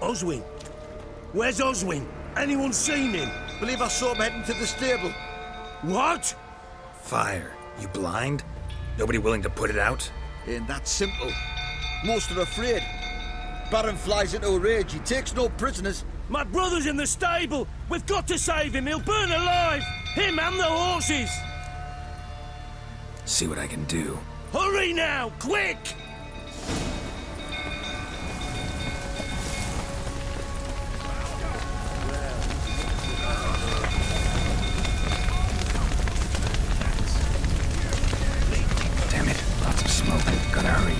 Oswin? Where's Oswin? Anyone seen him? Believe I saw him heading to the stable. What? Fire. You blind? Nobody willing to put it out? Ain't that simple. Most are afraid. Baron flies into a rage. He takes no prisoners. My brother's in the stable. We've got to save him. He'll burn alive. Him and the horses. See what I can do. Hurry now, quick! Damn it, lots of smoke. Gotta hurry.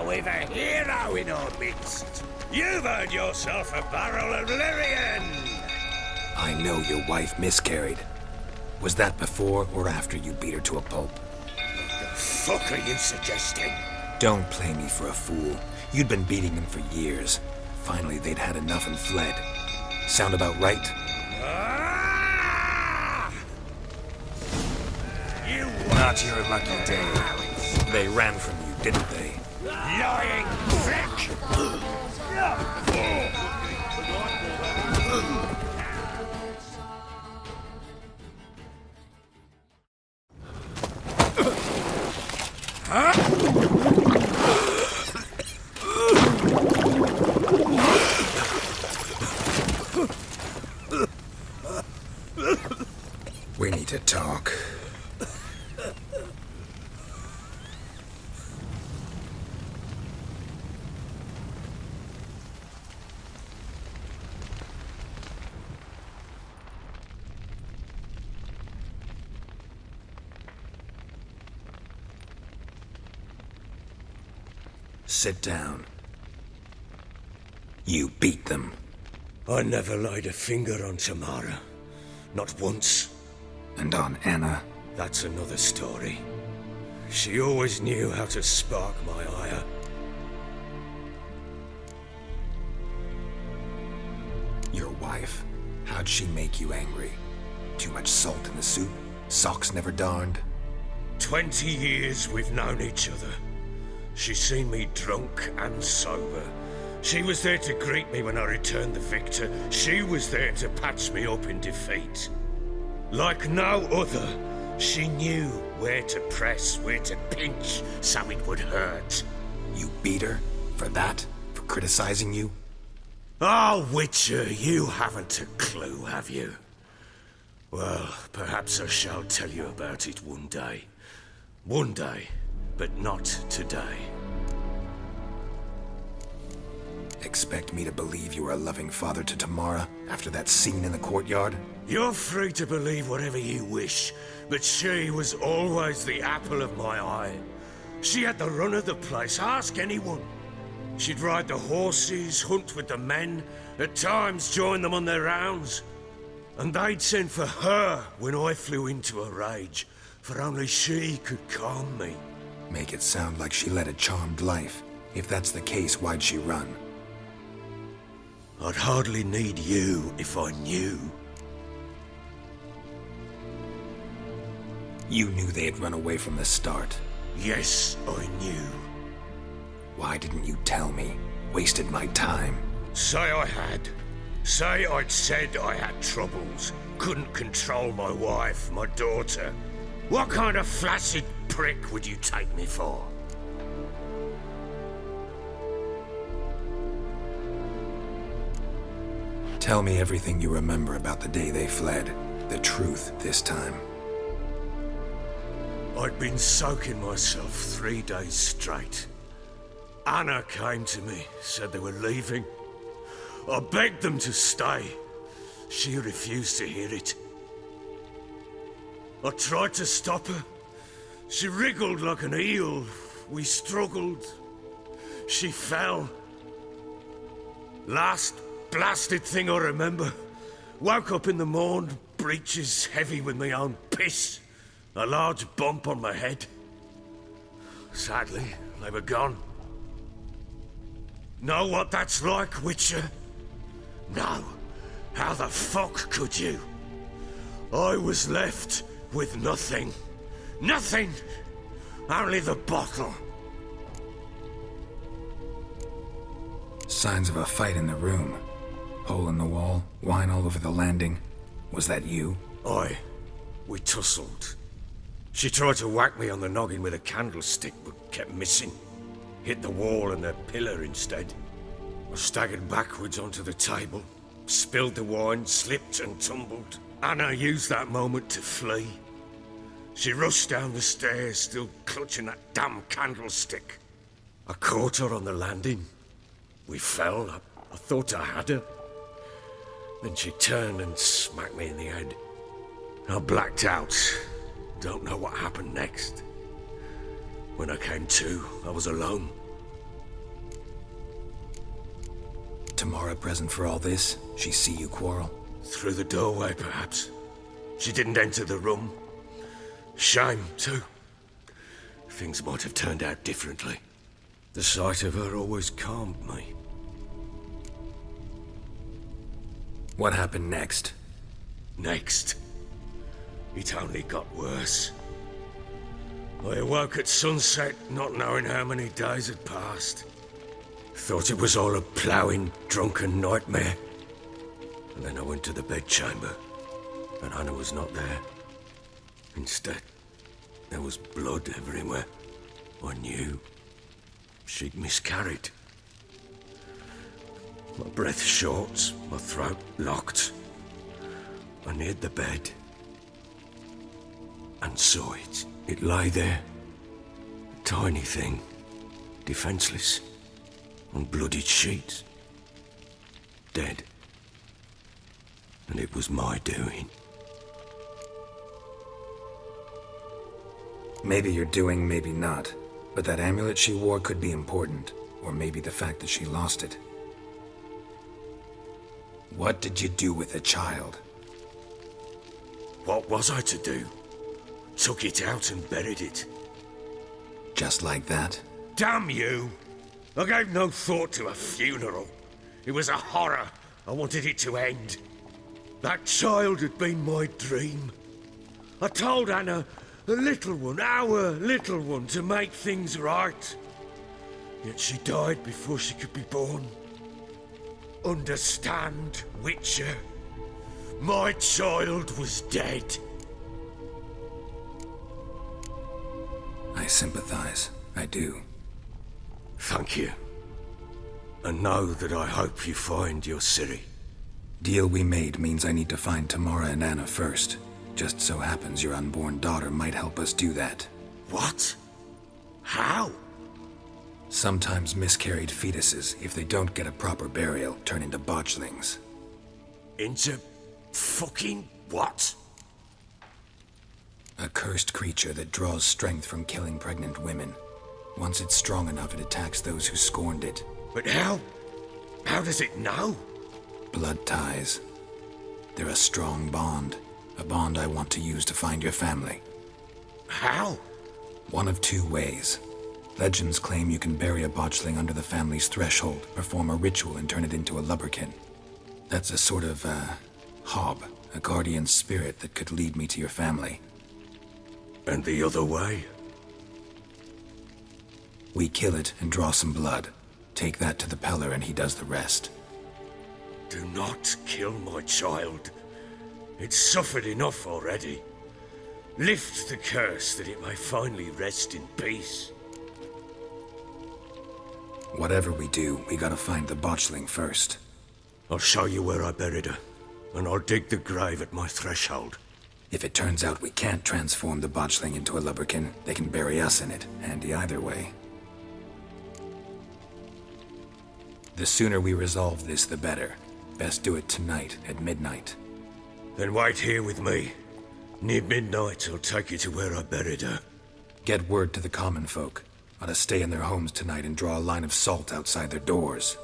We've a hero in our midst. You've earned yourself a barrel of Lyrian. I know your wife miscarried. Was that before or after you beat her to a pulp? What the fuck are you suggesting? Don't play me for a fool. You'd been beating them for years. Finally, they'd had enough and fled. Sound about right? Ah! You Not your lucky day. They ran from you, didn't they? lying prick! We need to talk. Sit down. You beat them. I never laid a finger on Tamara. Not once. And on Anna. That's another story. She always knew how to spark my ire. Your wife. How'd she make you angry? Too much salt in the soup? Socks never darned? 20 years we've known each other. She's seen me drunk and sober. She was there to greet me when I returned the victor. She was there to patch me up in defeat. Like no other, she knew where to press, where to pinch, so it would hurt. You beat her? For that? For criticizing you? Oh, Witcher, you haven't a clue, have you? Well, perhaps I shall tell you about it one day. One day, but not today. Expect me to believe you are a loving father to Tamara after that scene in the courtyard? You're free to believe whatever you wish, but she was always the apple of my eye. She had the run of the place, ask anyone. She'd ride the horses, hunt with the men, at times join them on their rounds. And they'd send for her when I flew into a rage, for only she could calm me. Make it sound like she led a charmed life. If that's the case, why'd she run? I'd hardly need you if I knew. You knew they had run away from the start. Yes, I knew. Why didn't you tell me? Wasted my time. Say I had. Say I'd said I had troubles. Couldn't control my wife, my daughter. What kind of flaccid prick would you take me for? Tell me everything you remember about the day they fled. The truth this time. I'd been soaking myself 3 days straight. Anna came to me, said they were leaving. I begged them to stay. She refused to hear it. I tried to stop her. She wriggled like an eel. We struggled. She fell. Last blasted thing I remember. Woke up in the morn, breeches heavy with my own piss. A large bump on my head. Sadly, they were gone. Know what that's like, Witcher? No. How the fuck could you? I was left with nothing. Nothing! Only the bottle. Signs of a fight in the room. Hole in the wall, wine all over the landing. Was that you? Aye. We tussled. She tried to whack me on the noggin with a candlestick, but kept missing. Hit the wall and the pillar instead. I staggered backwards onto the table, spilled the wine, slipped and tumbled. Anna used that moment to flee. She rushed down the stairs, still clutching that damn candlestick. I caught her on the landing. We fell. I thought I had her. Then she turned and smacked me in the head. I blacked out. Don't know what happened next. When I came to, I was alone. Tamara present for all this? She see you quarrel? Through the doorway, perhaps. She didn't enter the room. Shame, too. Things might have turned out differently. The sight of her always calmed me. What happened next? Next, it only got worse. I awoke at sunset, not knowing how many days had passed. Thought it was all a ploughing, drunken nightmare. And then I went to the bedchamber, and Anna was not there. Instead, there was blood everywhere. I knew she'd miscarried. My breath short, my throat locked. I neared the bed and saw it. It lay there, a tiny thing, defenseless, on bloodied sheets, dead. And it was my doing. Maybe you're doing, maybe not. But that amulet she wore could be important. Or maybe the fact that she lost it. What did you do with the child? What was I to do? Took it out and buried it. Just like that? Damn you! I gave no thought to a funeral. It was a horror. I wanted it to end. That child had been my dream. I told Anna, the little one, our little one, to make things right. Yet she died before she could be born. Understand, Witcher? My child was dead. I sympathize. I do. Thank you. And know that I hope you find your Ciri. Deal we made means I need to find Tamara and Anna first. Just so happens your unborn daughter might help us do that. What? How? Sometimes miscarried fetuses, if they don't get a proper burial, turn into botchlings. Into fucking what? A cursed creature that draws strength from killing pregnant women. Once it's strong enough, it attacks those who scorned it. But how? How does it know? Blood ties. They're a strong bond. A bond I want to use to find your family. How? One of two ways. Legends claim you can bury a botchling under the family's threshold, perform a ritual, and turn it into a lubberkin. That's a sort of, hob, a guardian spirit that could lead me to your family. And the other way? We kill it and draw some blood. Take that to the Peller and he does the rest. Do not kill my child. It's suffered enough already. Lift the curse that it may finally rest in peace. Whatever we do, we gotta find the botchling first. I'll show you where I buried her, and I'll dig the grave at my threshold. If it turns out we can't transform the botchling into a lubberkin, they can bury us in it. Handy either way. The sooner we resolve this, the better. Best do it tonight, at midnight. Then wait here with me. Near midnight, I'll take you to where I buried her. Get word to the common folk. Ought to stay in their homes tonight and draw a line of salt outside their doors.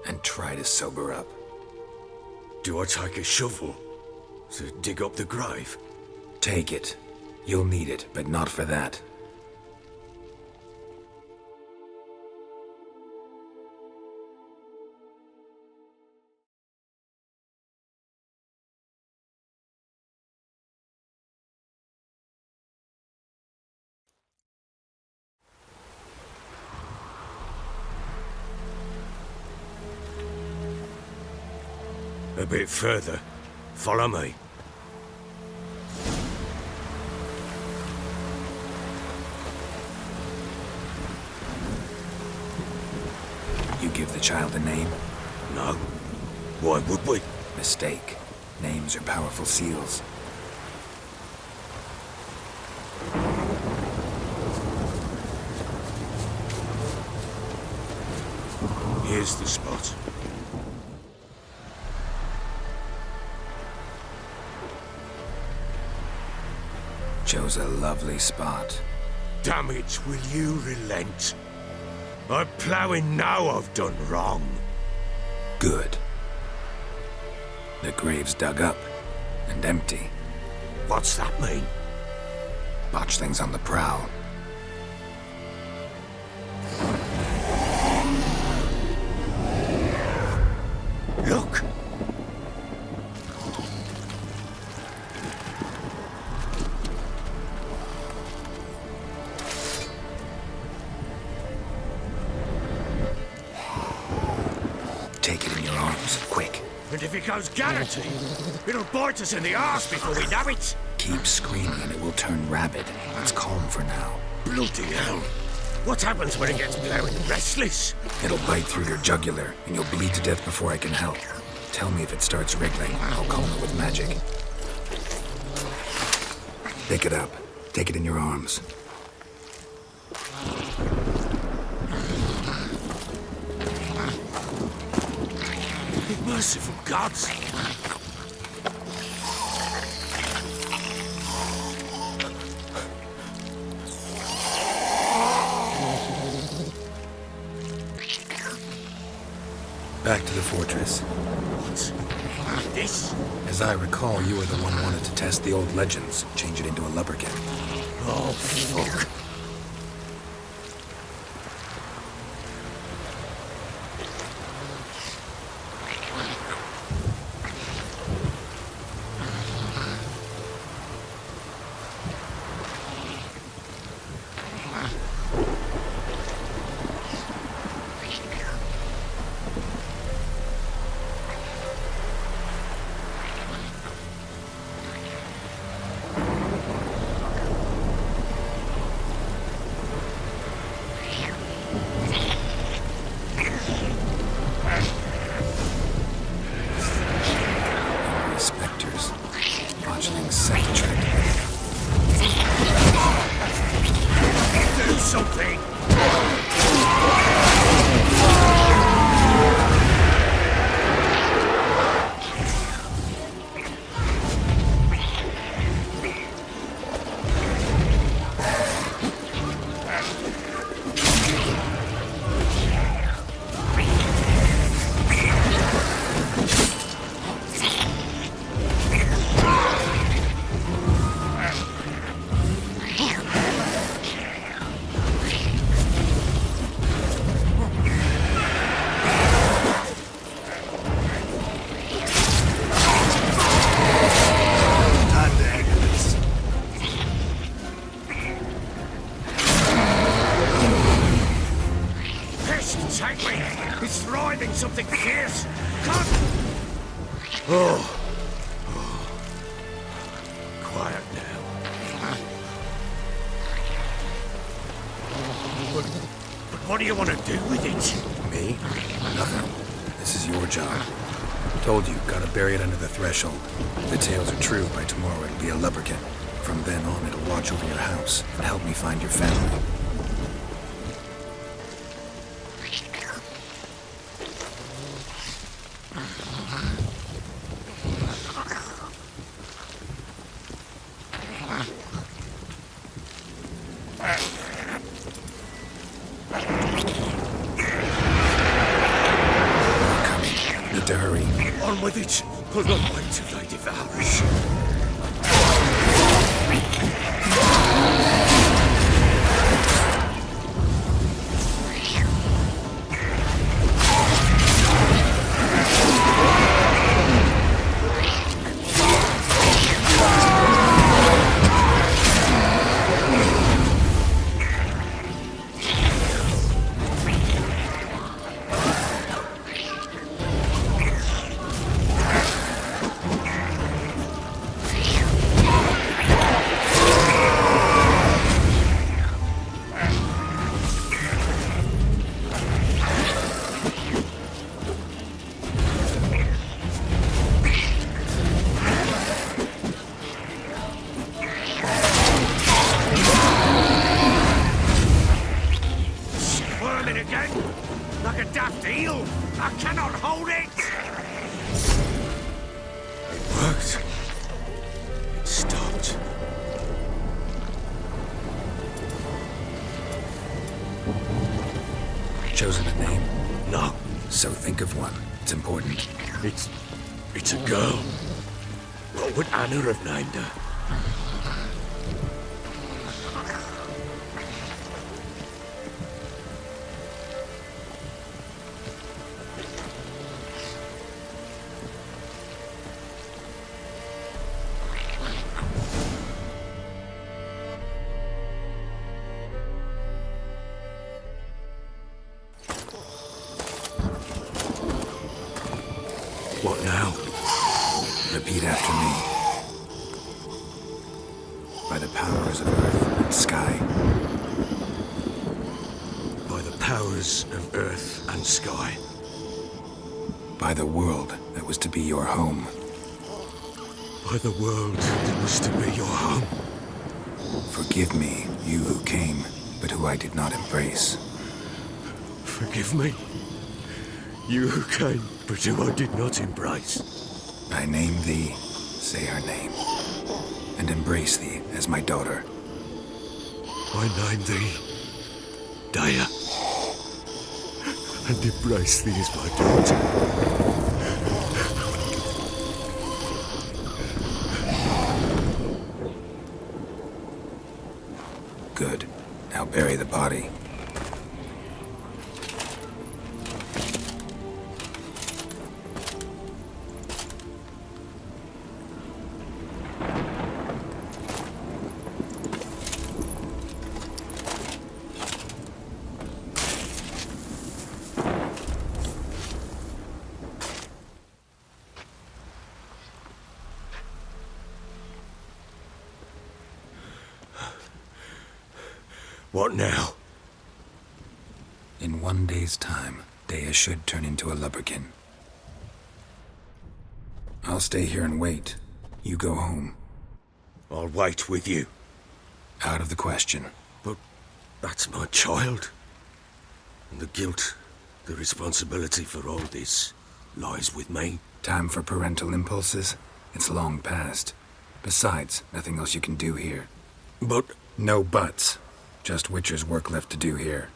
And try to sober up. Do I take a shovel to dig up the grave? Take it. You'll need it, but not for that. A bit further. Follow me. You give the child a name? No. Why would we? Mistake. Names are powerful seals. Here's the spot. Chose a lovely spot. Damn it, will you relent? I'm ploughing now I've done wrong. Good. The grave's dug up and empty. What's that mean? Botchling's on the prowl. Look! Take it in your arms, quick. And if it goes Garrity, it'll bite us in the arse before we know it. Keep screaming and it will turn rabid. It's calm for now. Bloody hell. What happens when it gets ploughing restless? It'll bite through your jugular and you'll bleed to death before I can help. Tell me if it starts wriggling. I'll calm it with magic. Pick it up. Take it in your arms. Merciful gods! Back to the fortress. What? This? As I recall, you were the one who wanted to test the old legends, change it into a lubberkin. Oh, fuck. Spectres. Botchling's second trick. Do something! Take me! It's thriving something fierce! Come! Oh. Quiet now. But what do you want to do with it? Me? Nothing. This is your job. Told you, gotta bury it under the threshold. If the tales are true, by tomorrow it'll be a lubberkin. From then on, it'll watch over your house and help me find your family. Need to hurry. On with it. I'll not wait till they devour us. Like a daft eel! I cannot hold it! It worked. It stopped. Chosen a name? No, So think of one. It's important. it's a girl. What would Anna have named her? What now? Repeat after me. By the powers of earth and sky. By the powers of earth and sky. By the world that was to be your home. By the world that was to be your home. Forgive me, you who came, but who I did not embrace. Forgive me. You who came, but who I did not embrace. I name thee, say her name, and embrace thee as my daughter. I name thee Daya, and embrace thee as my daughter. Good. Now bury the body. What now? In 1 day's time, Dea should turn into a lubberkin. I'll stay here and wait. You go home. I'll wait with you. Out of the question. But that's my child. And the guilt, the responsibility for all this lies with me. Time for parental impulses? It's long past. Besides, nothing else you can do here. But No buts. Just Witcher's work left to do here.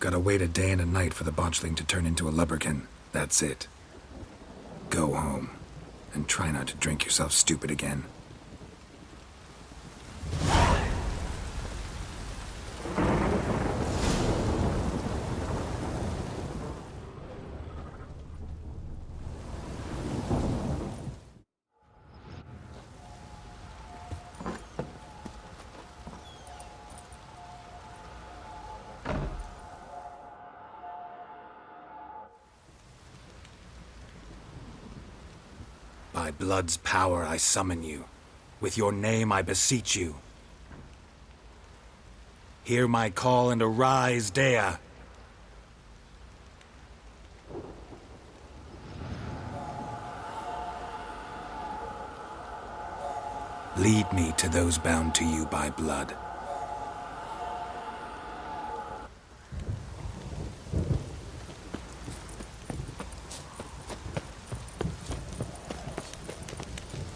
Gotta wait a day and a night for the botchling to turn into a lubberkin. That's it. Go home. And try not to drink yourself stupid again. By blood's power I summon you. With your name I beseech you. Hear my call and arise, Dea. Lead me to those bound to you by blood.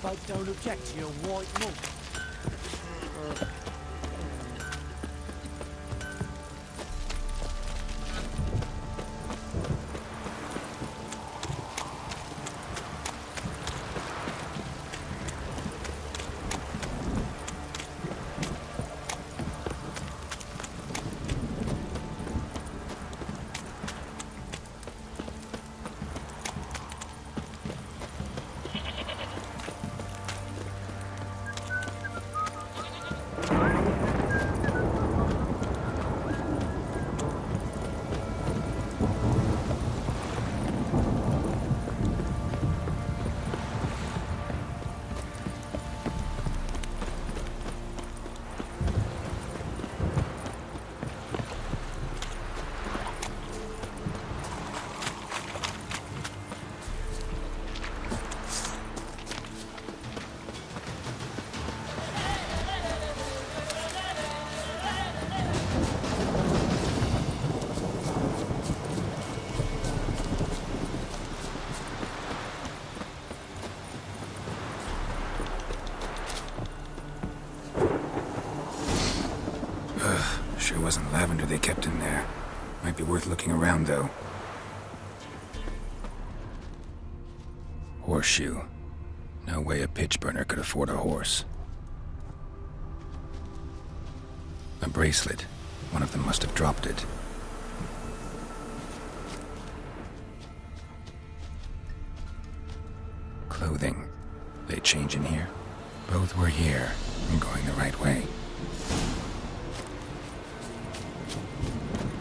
folk don't object to your white malt. Sure wasn't lavender they kept in there. Might be worth looking around, though. Horseshoe. No way a pitch burner could afford a horse. A bracelet. One of them must have dropped it. Clothing. They change in here? Both were here. I'm going the right way.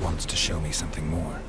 Wants to show me something more.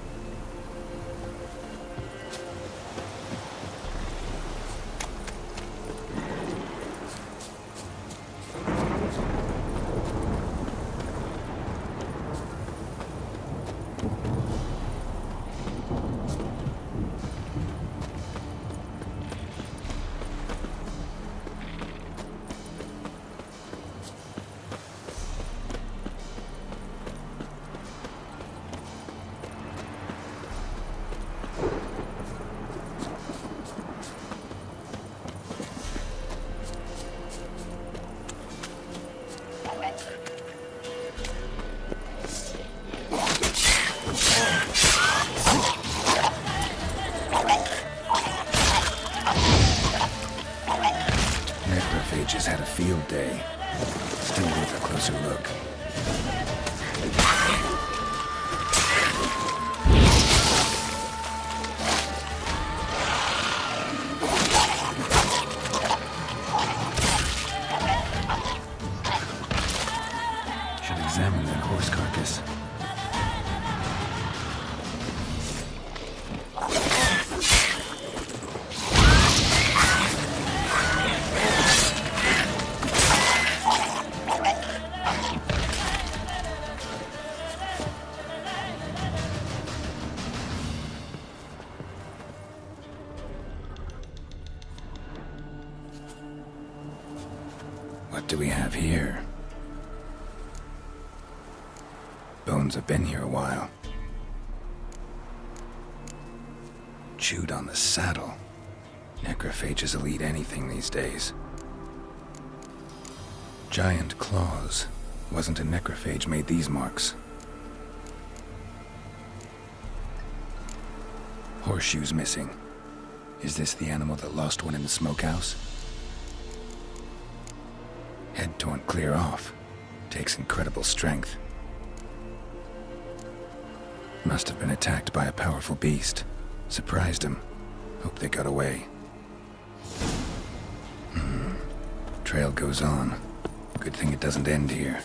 Necrophages had a field day. Still worth a closer look. Should examine that horse carcass. What do we have here? Bones have been here a while. Chewed on the saddle. Necrophages will eat anything these days. Giant claws. Wasn't a necrophage made these marks. Horseshoes missing. Is this the animal that lost one in the smokehouse? Head torn clear off. Takes incredible strength. Must have been attacked by a powerful beast. Surprised him. Hope they got away. Trail goes on. Good thing it doesn't end here.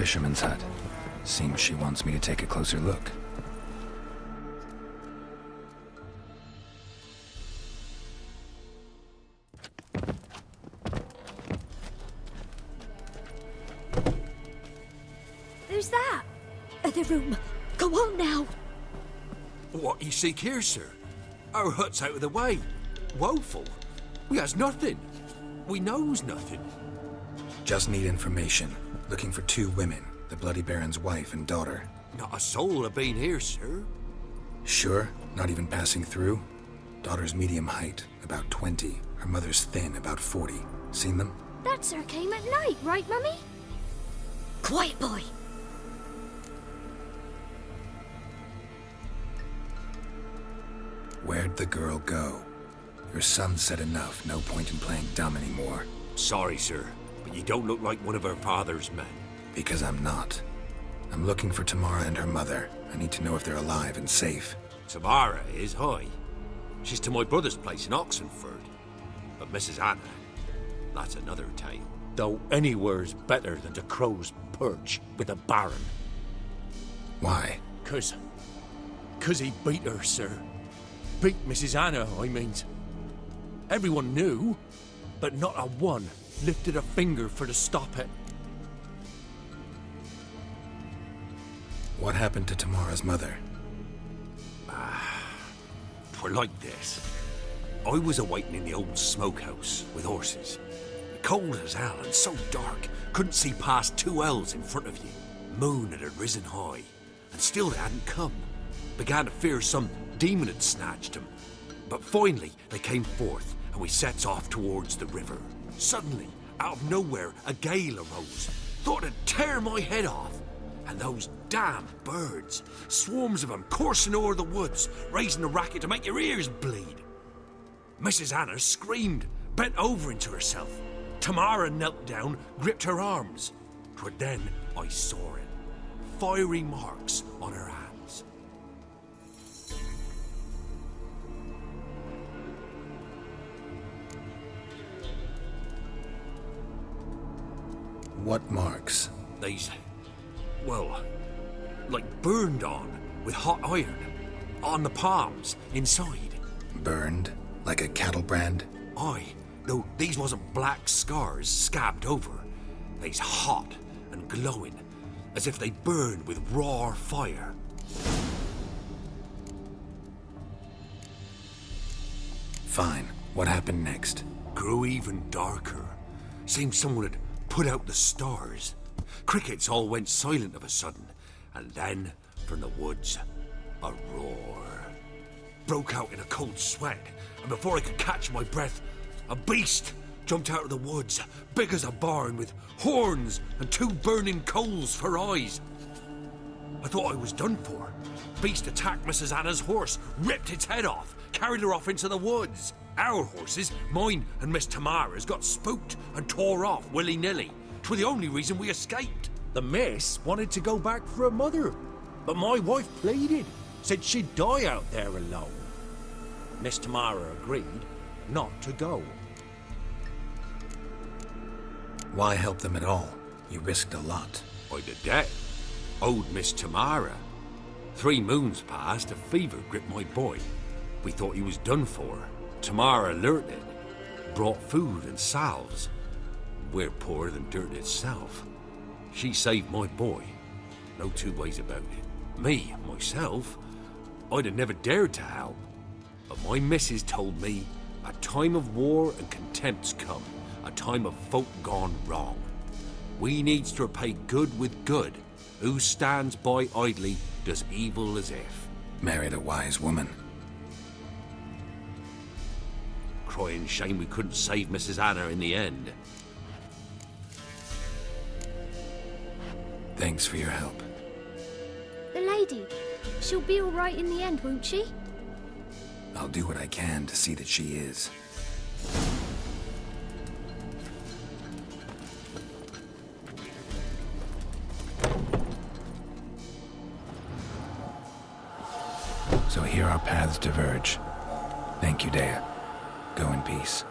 fisherman's hut. Seems she wants me to take a closer look. Who's that? The room. Go on now. What you seek here, sir? Our hut's out of the way. Woeful. We has nothing. We knows nothing. Just need information. Looking for 2 women, the Bloody Baron's wife and daughter. Not a soul have been here, sir. Sure? Not even passing through? Daughter's medium height, about 20. Her mother's thin, about 40. Seen them? That sir came at night, right, Mummy? Quiet, boy. Where'd the girl go? Your son said enough, no point in playing dumb anymore. Sorry, sir, but you don't look like one of our father's men. Because I'm not. I'm looking for Tamara and her mother. I need to know if they're alive and safe. Tamara is, aye. She's to my brother's place in Oxenford. But Mrs. Anna, that's another tale. Though anywhere's better than the Crow's Perch with a baron. Why? Cause he beat her, sir. Beat Mrs. Anna, I mean. Everyone knew, but not a one lifted a finger for to stop it. What happened to Tamara's mother? Twere like this. I was awaiting in the old smokehouse with horses. Cold as hell and so dark, couldn't see past 2 ells in front of you. Moon had risen high, and still they hadn't come. Began to fear some demon had snatched them. But finally, they came forth, and we sets off towards the river. Suddenly, out of nowhere, a gale arose. Thought it'd tear my head off. And those damn birds, swarms of them coursing o'er the woods, raising a racket to make your ears bleed. Mrs. Anna screamed, bent over into herself. Tamara knelt down, gripped her arms. 'Twere then I saw it. Fiery marks on her hands. What marks? These, well, like burned on with hot iron. On the palms, inside. Burned? Like a cattle brand? Aye, though these wasn't black scars scabbed over. They's hot and glowing, as if they burned with raw fire. Fine. What happened next? Grew even darker. Seemed someone had put out the stars. Crickets all went silent of a sudden, and then, from the woods, a roar. Broke out in a cold sweat, and before I could catch my breath, a beast jumped out of the woods, big as a barn, with horns and 2 burning coals for eyes. I thought I was done for. Beast attacked Mrs. Anna's horse, ripped its head off, carried her off into the woods. Our horses, mine and Miss Tamara's, got spooked and tore off willy-nilly. 'Twere the only reason we escaped. The miss wanted to go back for her mother, but my wife pleaded, said she'd die out there alone. Miss Tamara agreed not to go. Why help them at all? You risked a lot. By the debt, owed Miss Tamara. 3 moons passed, a fever gripped my boy. We thought he was done for. Tamara learnt it, brought food and salves. We're poorer than dirt itself. She saved my boy. No 2 ways about it. Me, myself, I'd have never dared to help. But my missus told me a time of war and contempt's come, a time of folk gone wrong. We needs to repay good with good. Who stands by idly does evil as if. Married a wise woman. Crying shame we couldn't save Mrs. Anna in the end. Thanks for your help. The lady. She'll be all right in the end, won't she? I'll do what I can to see that she is. So here our paths diverge. Thank you, Dea. Go in peace.